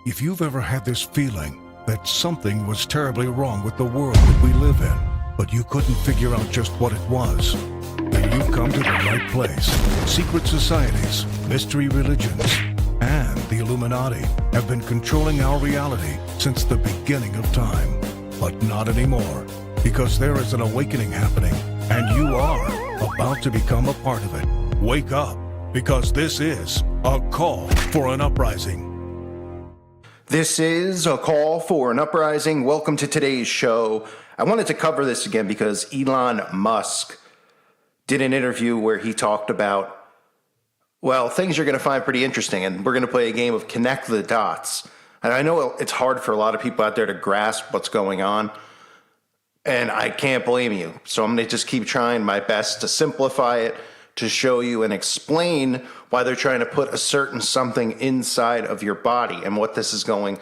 If you've ever had this feeling that something was terribly wrong with the world that we live in, but you couldn't figure out just what it was, then you've come to the right place. Secret societies, mystery religions, and the Illuminati have been controlling our reality since the beginning of time. But not anymore, because there is an awakening happening, and you are about to become a part of it. Wake up, because this is a call for an uprising. This is a call for an uprising. Welcome to today's show. I wanted to cover this again because Elon Musk did an interview where he talked about, well, things you're going to find pretty interesting, and we're going to play a game of connect the dots. And I know it's hard for a lot of people out there to grasp what's going on, and I can't blame you. So I'm going to just keep trying my best to simplify it, to show you and explain why they're trying to put a certain something inside of your body and what this is going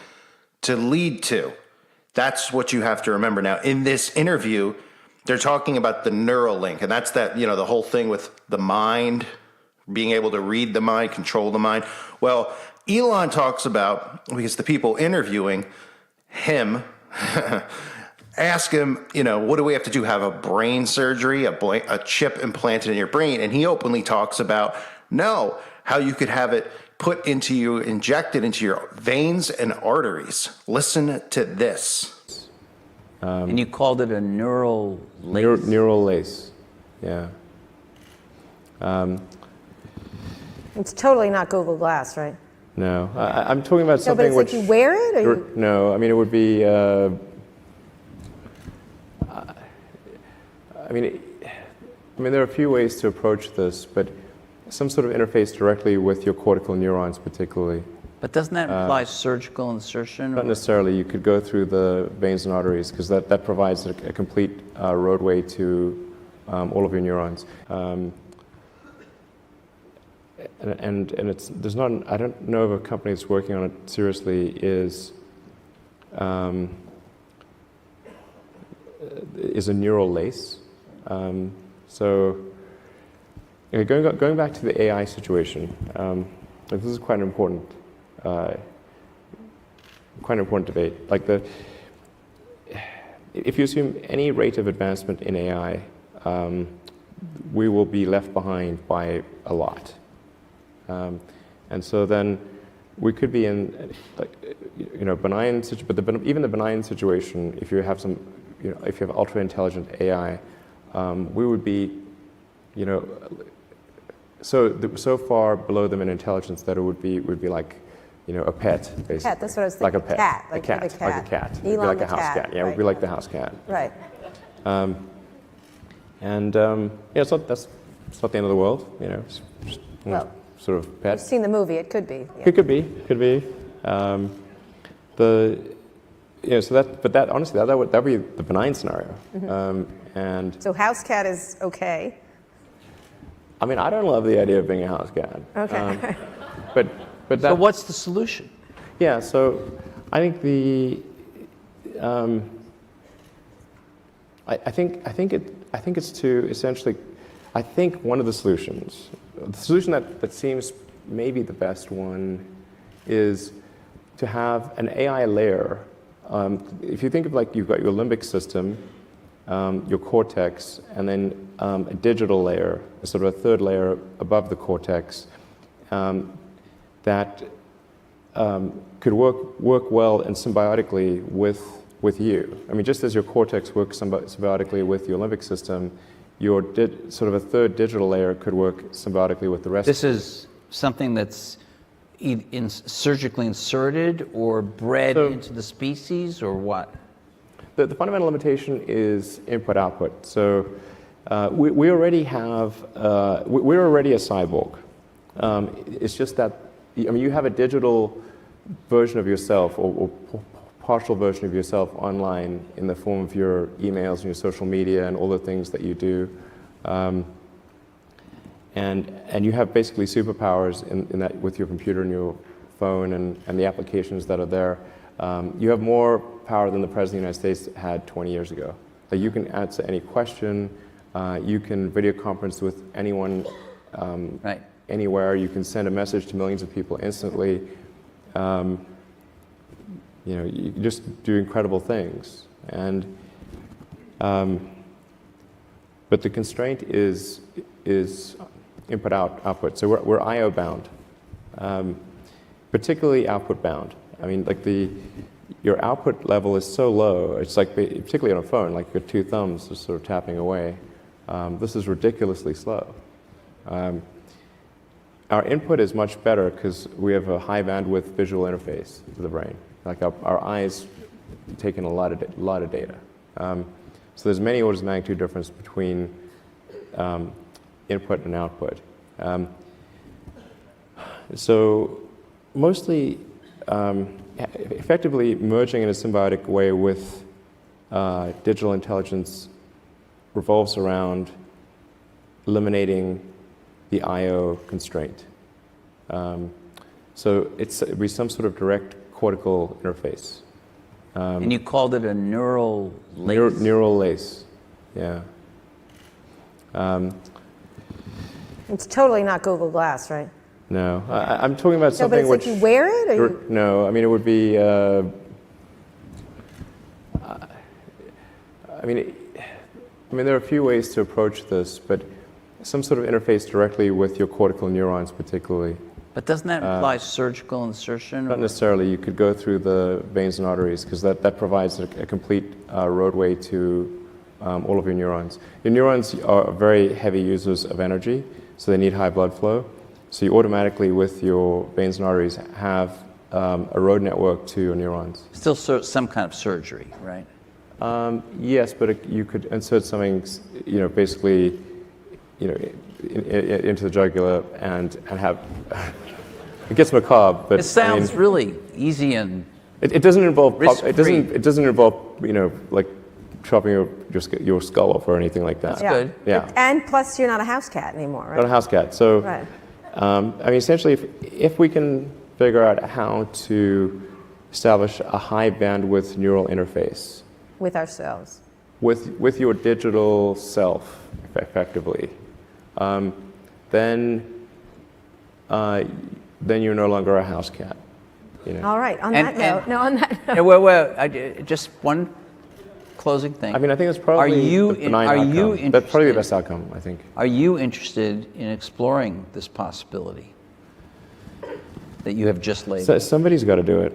to lead to. That's what you have to remember. Now, in this interview, they're talking about the neural link, and that's that, the whole thing with the mind, being able to read the mind, control the mind. Well, Elon talks about, because the people interviewing him ask him, what do we have to do? Have a brain surgery, a chip implanted in your brain? And he openly talks about, no, how you could have it put into you, injected into your veins and arteries. Listen to this. And you called it a neural lace? Neural lace, yeah. It's totally not Google Glass, right? No, I'm talking about something but it's like you wear it? Or No, I mean, it would be, there are a few ways to approach this, but some sort of interface directly with your cortical neurons particularly. But doesn't that imply surgical insertion? Not necessarily. You could go through the veins and arteries because that provides a complete roadway to all of your neurons. And there's not, I don't know of a company that's working on it seriously, is a neural lace. So going back to the AI situation, this is quite an important debate. If you assume any rate of advancement in AI, we will be left behind by a lot. And so then we could be in, benign situation, but even the benign situation, if you have if you have ultra intelligent AI, we would be, so far below them in intelligence that it would be like, a pet, basically. Cat, that's what I was thinking. Like a pet. Like a cat. It'd be like a house cat. Yeah, it would be like the house cat. Right. That's not the end of the world, It's just, Well, sort of pet. I've seen the movie. It could be. Yeah. It could be. But that honestly, that would be the benign scenario. Mm-hmm. So house cat is okay. I don't love the idea of being a house cat. Okay. But So what's the solution? Yeah. So I think I think it's to essentially. I think one of the solutions, the solution that seems maybe the best one, is to have an AI layer. If you think of you've got your limbic system, your cortex, and then a digital layer, sort of a third layer above the cortex, that could work well and symbiotically with you. Just as your cortex works symbiotically with your limbic system, your sort of a third digital layer could work symbiotically with the rest. This is something that's surgically inserted or bred into the species, or what? The fundamental limitation is input-output. So we already have, we're already a cyborg. It's just that, you have a digital version of yourself or partial version of yourself online in the form of your emails and your social media and all the things that you do. And you have basically superpowers in that with your computer and your phone and the applications that are there. You have more power than the President of the United States had 20 years ago. That you can answer any question, you can video conference with anyone right. anywhere, you can send a message to millions of people instantly. you can just do incredible things. And but the constraint is input output. So we're I/O bound, particularly output bound. I mean, like your output level is so low. It's like, particularly on a phone, like your two thumbs just sort of tapping away. This is ridiculously slow. Our input is much better because we have a high bandwidth visual interface to the brain. Like our eyes take in a lot of data. So there's many orders of magnitude difference between input and output. So mostly, effectively merging in a symbiotic way with digital intelligence revolves around eliminating the I/O constraint. So it'd be some sort of direct cortical interface. And you called it a neural lace? Neural lace, yeah. It's totally not Google Glass, right? No, I'm talking about No, but something it's which... like you wear it? Or you... No, I mean, it would be... I mean, there are a few ways to approach this, but some sort of interface directly with your cortical neurons particularly. But doesn't that imply surgical insertion? Not necessarily. You could go through the veins and arteries because that provides a complete roadway to all of your neurons. Your neurons are very heavy users of energy, so they need high blood flow. So you automatically, with your veins and arteries, have a road network to your neurons. Still some kind of surgery, right? Yes, but you could insert something, basically, into the jugular and have. It gets macabre, but it sounds really easy and. It doesn't involve. Risk-free. It doesn't involve, like chopping your skull off or anything like that. That's good. Yeah. And plus, you're not a house cat anymore, right? Not a house cat. So, Right. Essentially, if we can figure out how to establish a high bandwidth neural interface With ourselves. with your digital self, effectively, then you're no longer a house cat. All right. On And- that note, Well, just one closing thing. I mean, I think that's probably the benign outcome. That's probably the best outcome, I think. Are you interested in exploring this possibility that you have just laid? So somebody's got to do it.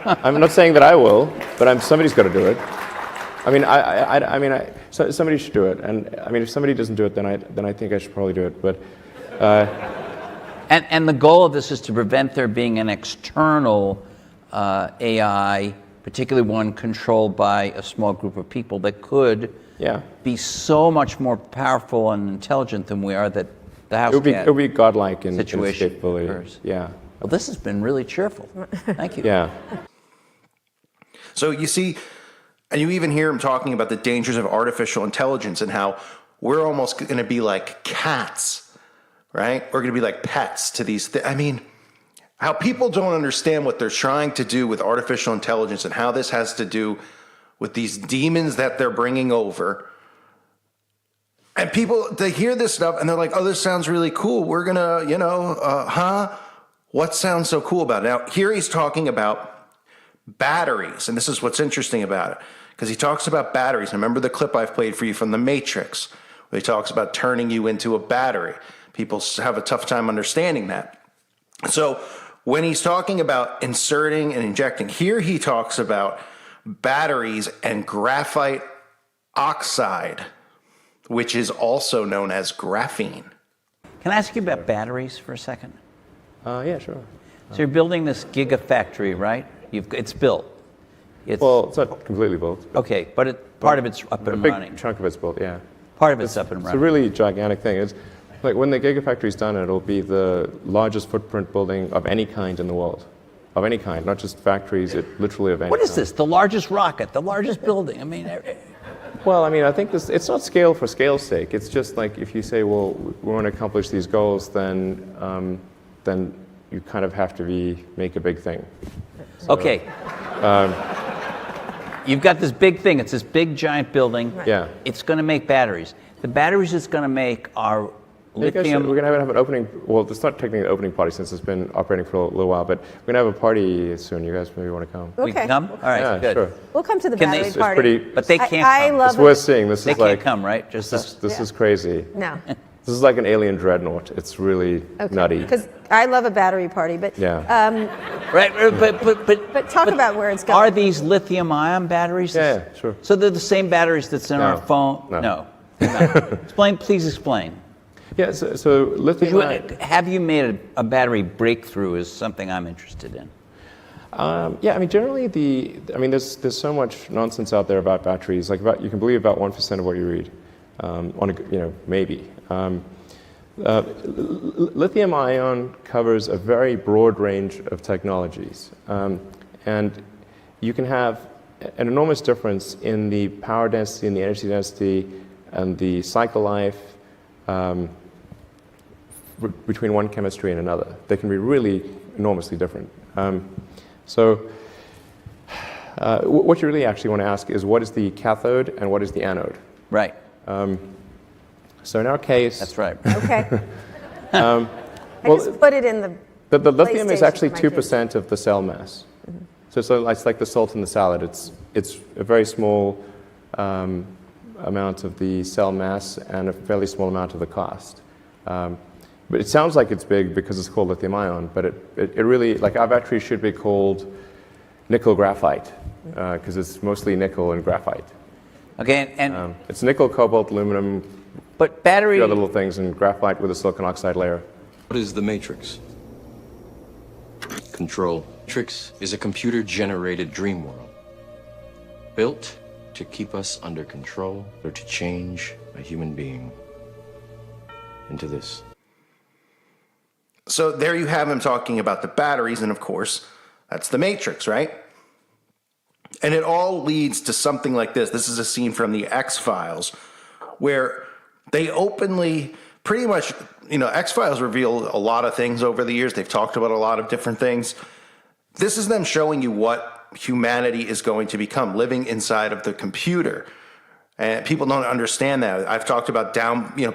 I'm not saying that I will, but somebody's got to do it. I mean, so somebody should do it. And I mean, if somebody doesn't do it, then I think I should probably do it. But And the goal of this is to prevent there being an external AI, particularly one controlled by a small group of people that could be so much more powerful and intelligent than we are that the house cat it would be godlike in its situation capability. occurs. Yeah. Well, this has been really cheerful. Thank you. Yeah. So you see, and you even hear him talking about the dangers of artificial intelligence and how we're almost going to be like cats, right? We're going to be like pets to these things. I mean, how people don't understand what they're trying to do with artificial intelligence and how this has to do with these demons that they're bringing over. And people, they hear this stuff and they're like, oh, this sounds really cool. We're going to, What sounds so cool about it? Now, here he's talking about batteries. And this is what's interesting about it. Because he talks about batteries. Remember the clip I've played for you from The Matrix, where he talks about turning you into a battery. People have a tough time understanding that. So when he's talking about inserting and injecting, here he talks about batteries and graphite oxide, which is also known as graphene. Can I ask you about batteries for a second? Yeah, sure. So you're building this gigafactory, right? It's built. It's not completely built. okay, but part of it's up and running. A big chunk of it's built, yeah. Part of it's up and It's running. a really gigantic thing. It's like when the Gigafactory's done, it'll be the largest footprint building of any kind in the world. Of any kind, not just factories, literally of any kind. What is this? The largest rocket, the largest building? I mean, Well, I mean, I think it's not scale for scale's sake. It's just like if you say, well, we want to accomplish these goals, then you kind of have to make a big thing. So, okay. You've got this big thing. It's this big, giant building. Yeah. It's going to make batteries. The batteries it's going to make are lithium. We're going to have an opening. Well, it's not technically an opening party since it's been operating for a little while, but we're going to have a party soon. You guys maybe want to come? We can come? All right, Yeah, good. sure. We'll come to the Can they- battery It's party. pretty- But they can't I come. love It's worth seeing. This They is can't like come, right? Just us. this is crazy. No. This is like an alien dreadnought. It's really nutty. Because I love a battery party, but Right, but talk about where it's going. Are these lithium-ion batteries? Yeah, sure. So they're the same batteries that's in our phone? No. they're not. Please explain. Yeah, so lithium. Have you made a battery breakthrough is something I'm interested in. Yeah, I mean, generally there's so much nonsense out there about batteries. Like you can believe about 1% of what you read, maybe. Lithium ion covers a very broad range of technologies, and you can have an enormous difference in the power density and the energy density and the cycle life between one chemistry and another. They can be really enormously different. So what you really actually want to ask is what is the cathode and what is the anode? Right. So in our case... That's right. Okay. I just put it in the lithium is PlayStation actually for my 2% of the cell mass. So it's like the salt in the salad. It's a very small amount of the cell mass and a fairly small amount of the cost. But it sounds like it's big because it's called lithium ion, but it really, like our battery should be called nickel graphite because it's mostly nickel and graphite. Okay, and it's nickel, cobalt, aluminum, but battery... other little things, and graphite with a silicon oxide layer. What is the Matrix? Control. Matrix is a computer-generated dream world, built to keep us under control or to change a human being into this. So there you have him talking about the batteries, and of course, that's the Matrix, right? And it all leads to something like this. This is a scene from the X-Files where they openly, pretty much, X-Files reveal a lot of things over the years. They've talked about a lot of different things. This is them showing you what humanity is going to become, living inside of the computer. And people don't understand that. I've talked about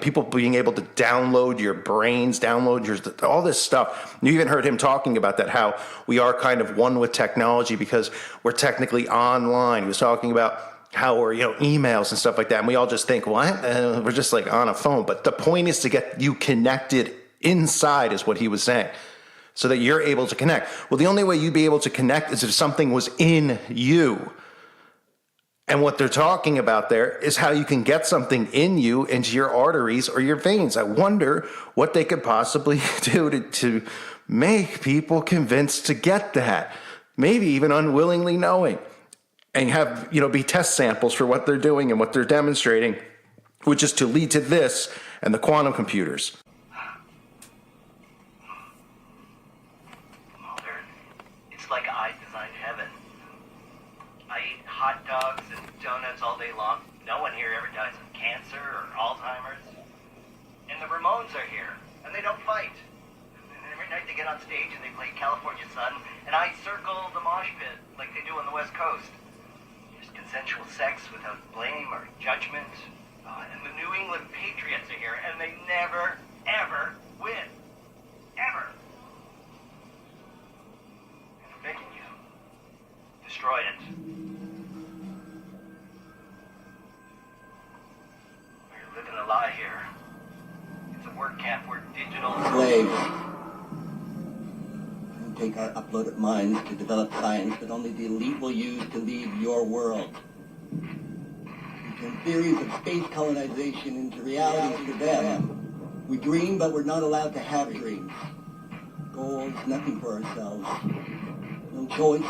people being able to download your brains, download all this stuff. You even heard him talking about that, how we are kind of one with technology because we're technically online. He was talking about how we're, emails and stuff like that. And we all just think, what? We're just like on a phone. But the point is to get you connected inside is what he was saying, so that you're able to connect. Well, the only way you'd be able to connect is if something was in you. And what they're talking about there is how you can get something in you into your arteries or your veins. I wonder what they could possibly do to make people convinced to get that. Maybe even unwillingly knowing. And have, be test samples for what they're doing and what they're demonstrating, which is to lead to this and the quantum computers. It's like I designed heaven. I eat hot dogs and donuts all day long. No one here ever dies of cancer or Alzheimer's. And the Ramones are here, and they don't fight. And every night they get on stage and they play California Sun, and I circle the mosh pit like they do on the West Coast. There's consensual sex without blame or judgment. And the New England Patriots are here, and they never, ever win. Ever. And I'm begging you, destroy it. We're living a lie here. It's a work camp where digital slaves. You take our uploaded minds to develop science that only the elite will use to lead your world. You turn theories of space colonization into realities for them. We dream, but we're not allowed to have dreams. Goals, nothing for ourselves. No choice,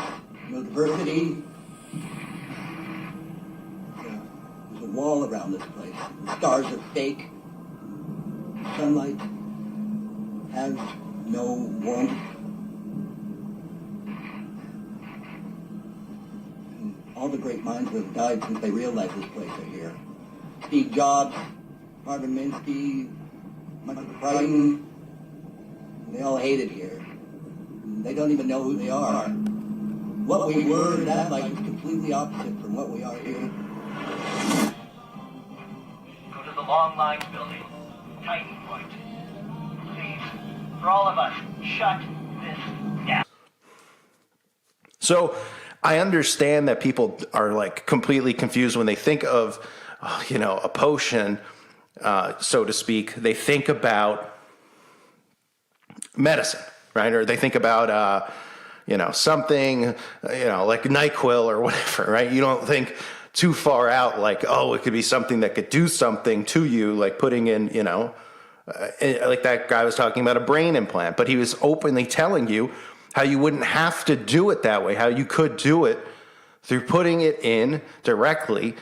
no diversity. There's a wall around this place. The stars are fake. Sunlight has no warmth. And all the great minds that have died since they realized this place are here. Steve Jobs, Marvin Minsky, Michael Crichton, they all hate it here. They don't even know who they are. What we were in that life is completely opposite from what we are here. Go to the Long Lines building. Titan Point. Please, for all of us, shut this down. So I understand that people are like completely confused when they think of, a potion, so to speak. They think about medicine, right? Or they think about, something, like NyQuil or whatever, right? You don't think too far out, like, oh, it could be something that could do something to you, like putting in, like that guy was talking about a brain implant, but he was openly telling you how you wouldn't have to do it that way, how you could do it through putting it in directly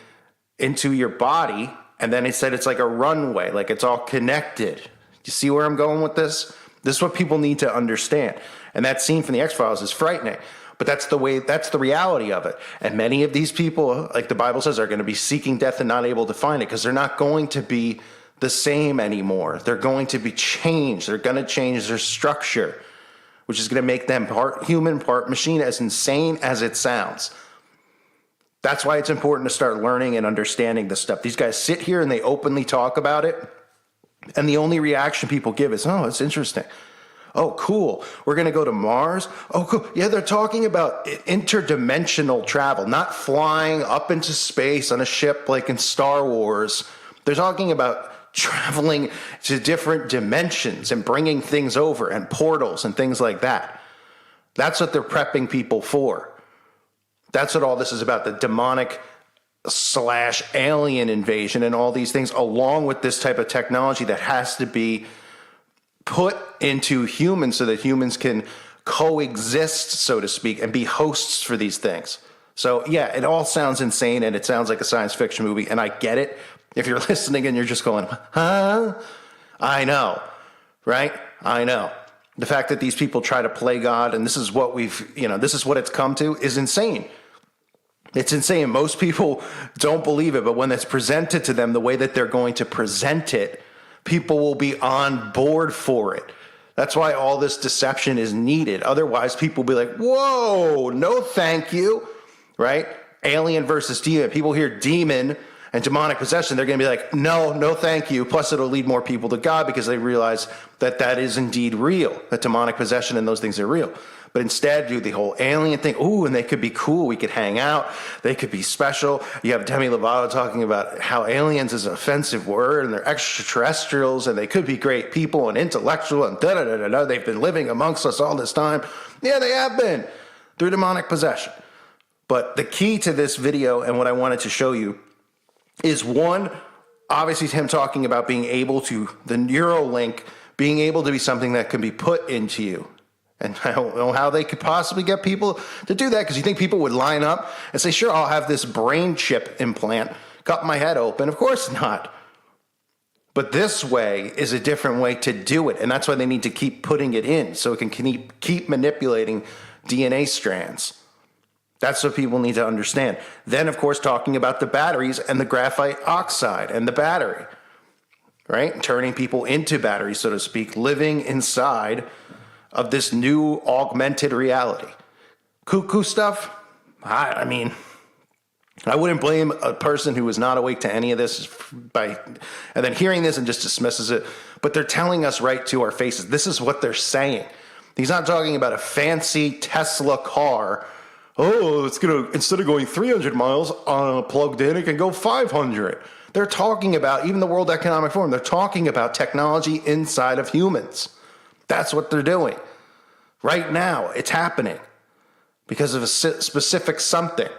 into your body. And then he said it's like a runway, like it's all connected. You see where I'm going with this? This is what people need to understand. And that scene from the X-Files is frightening. But that's the reality of it. And many of these people, like the Bible says, are going to be seeking death and not able to find it because they're not going to be the same anymore. They're going to be changed. They're going to change their structure, which is going to make them part human, part machine, as insane as it sounds. That's why it's important to start learning and understanding this stuff. These guys sit here and they openly talk about it. And the only reaction people give is, oh, it's interesting. Oh, cool. We're going to go to Mars. Oh, cool. Yeah, they're talking about interdimensional travel, not flying up into space on a ship like in Star Wars. They're talking about traveling to different dimensions and bringing things over and portals and things like that. That's what they're prepping people for. That's what all this is about, the demonic / alien invasion and all these things, along with this type of technology that has to be put into humans so that humans can coexist, so to speak, and be hosts for these things. So yeah, it all sounds insane and it sounds like a science fiction movie, and I get it. If you're listening and you're just going, huh? I know, right? I know. The fact that these people try to play God, and this is what this is what it's come to, is insane. It's insane. Most people don't believe it, but when it's presented to them the way that they're going to present it, people will be on board for it. That's why all this deception is needed. Otherwise, people will be like, whoa, no thank you, right? Alien versus demon. People hear demon and demonic possession, they're going to be like, no thank you. Plus, it'll lead more people to God because they realize that that is indeed real, that demonic possession and those things are real. But instead, do the whole alien thing. Ooh, and they could be cool. We could hang out. They could be special. You have Demi Lovato talking about how aliens is an offensive word and they're extraterrestrials and they could be great people and intellectual and da-da-da-da-da. They've been living amongst us all this time. Yeah, they have been through demonic possession. But the key to this video and what I wanted to show you is, one, obviously him talking about being able to, the Neuralink being able to be something that can be put into you. And I don't know how they could possibly get people to do that, because you think people would line up and say, sure, I'll have this brain chip implant, cut my head open. Of course not. But this way is a different way to do it. And that's why they need to keep putting it in, so it can keep manipulating DNA strands. That's what people need to understand. Then, of course, talking about the batteries and the graphite oxide and the battery, right? Turning people into batteries, so to speak, living inside of this new augmented reality. Cuckoo stuff? I mean, I wouldn't blame a person who is not awake to any of this and then hearing this and just dismisses it. But they're telling us right to our faces. This is what they're saying. He's not talking about a fancy Tesla car. Oh, it's going to, instead of going 300 miles plugged in, it can go 500. They're talking about, even the World Economic Forum, they're talking about technology inside of humans. That's what they're doing. Right now, it's happening because of a specific something.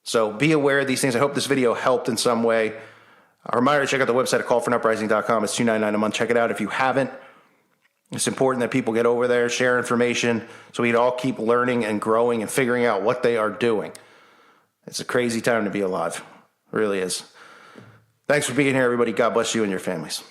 So be aware of these things. I hope this video helped in some way. A reminder to check out the website at callforuprising.com. It's $2.99 a month. Check it out if you haven't. It's important that people get over there, share information, so we'd all keep learning and growing and figuring out what they are doing. It's a crazy time to be alive. It really is. Thanks for being here, everybody. God bless you and your families.